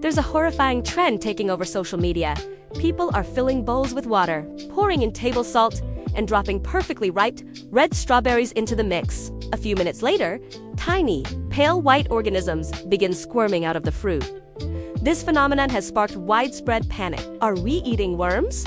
There's a horrifying trend taking over social media. People are filling bowls with water, pouring in table salt, and dropping perfectly ripe, red strawberries into the mix. A few minutes later, tiny, pale white organisms begin squirming out of the fruit. This phenomenon has sparked widespread panic. Are we eating worms?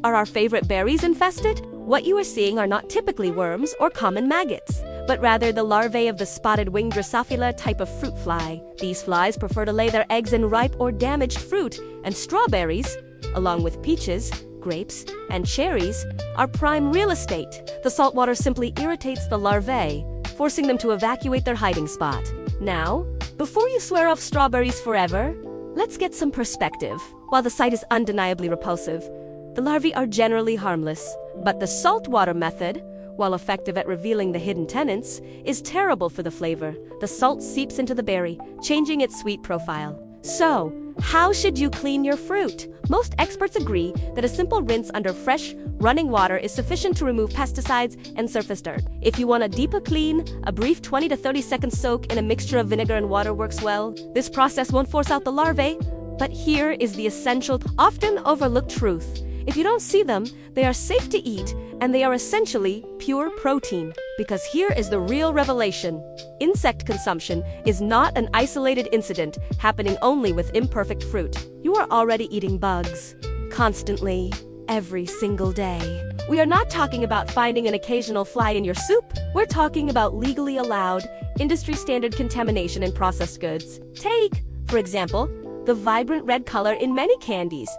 Are our favorite berries infested? What you are seeing are not typically worms or common maggots, but rather the larvae of the spotted-winged Drosophila type of fruit fly. These flies prefer to lay their eggs in ripe or damaged fruit, and strawberries, along with peaches, grapes, and cherries, are prime real estate. The salt water simply irritates the larvae, forcing them to evacuate their hiding spot. Now, before you swear off strawberries forever, let's get some perspective. While the sight is undeniably repulsive, the larvae are generally harmless, but the saltwater method, while effective at revealing the hidden tenants, is terrible for the flavor. The salt seeps into the berry, changing its sweet profile. So, how should you clean your fruit? Most experts agree that a simple rinse under fresh, running water is sufficient to remove pesticides and surface dirt. If you want a deeper clean, a brief 20 to 30 second soak in a mixture of vinegar and water works well. This process won't force out the larvae, but here is the essential, often overlooked truth. If you don't see them, they are safe to eat, and they are essentially pure protein. Because here is the real revelation. Insect consumption is not an isolated incident happening only with imperfect fruit. You are already eating bugs. Constantly. Every single day. We are not talking about finding an occasional fly in your soup. We're talking about legally allowed, industry-standard contamination in processed goods. Take, for example, the vibrant red color in many candies,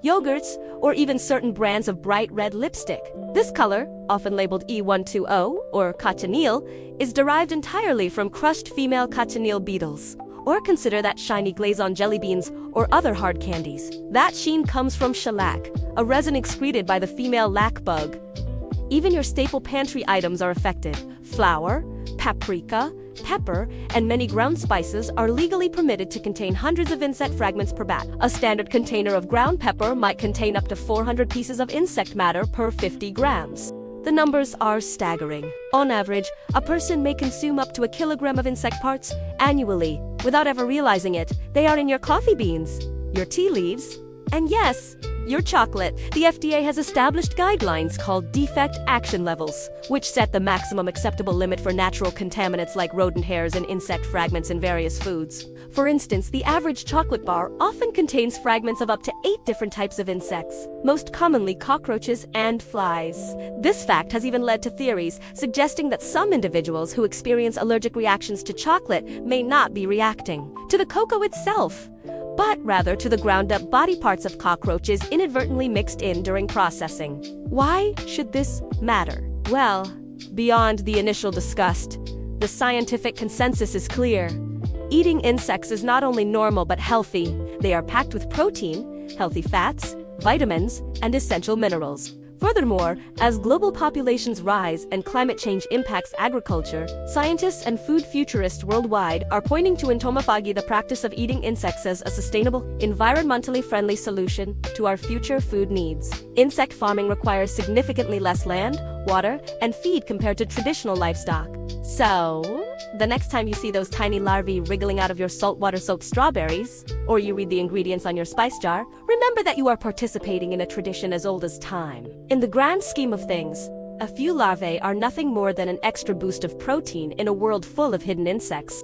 yogurts, or even certain brands of bright red lipstick. This color, often labeled E120 or cochineal, is derived entirely from crushed female cochineal beetles. Or consider that shiny glaze on jelly beans or other hard candies. That sheen comes from shellac, a resin excreted by the female lac bug. Even your staple pantry items are affected. Flour, paprika, pepper, and many ground spices are legally permitted to contain hundreds of insect fragments per batch. A standard container of ground pepper might contain up to 400 pieces of insect matter per 50 grams. The numbers are staggering. On average, a person may consume up to a kilogram of insect parts annually. Without ever realizing it, they are in your coffee beans, your tea leaves, and yes, your chocolate. The FDA has established guidelines called defect action levels, which set the maximum acceptable limit for natural contaminants like rodent hairs and insect fragments in various foods. For instance, the average chocolate bar often contains fragments of up to 8 different types of insects, most commonly cockroaches and flies. This fact has even led to theories suggesting that some individuals who experience allergic reactions to chocolate may not be reacting to the cocoa itself, but rather to the ground-up body parts of cockroaches inadvertently mixed in during processing. Why should this matter? Well, beyond the initial disgust, the scientific consensus is clear. Eating insects is not only normal but healthy. They are packed with protein, healthy fats, vitamins, and essential minerals. Furthermore, as global populations rise and climate change impacts agriculture, scientists and food futurists worldwide are pointing to entomophagy, the practice of eating insects, as a sustainable, environmentally friendly solution to our future food needs. Insect farming requires significantly less land, water, and feed compared to traditional livestock. So, the next time you see those tiny larvae wriggling out of your saltwater-soaked strawberries, or you read the ingredients on your spice jar, remember that you are participating in a tradition as old as time. In the grand scheme of things, a few larvae are nothing more than an extra boost of protein in a world full of hidden insects.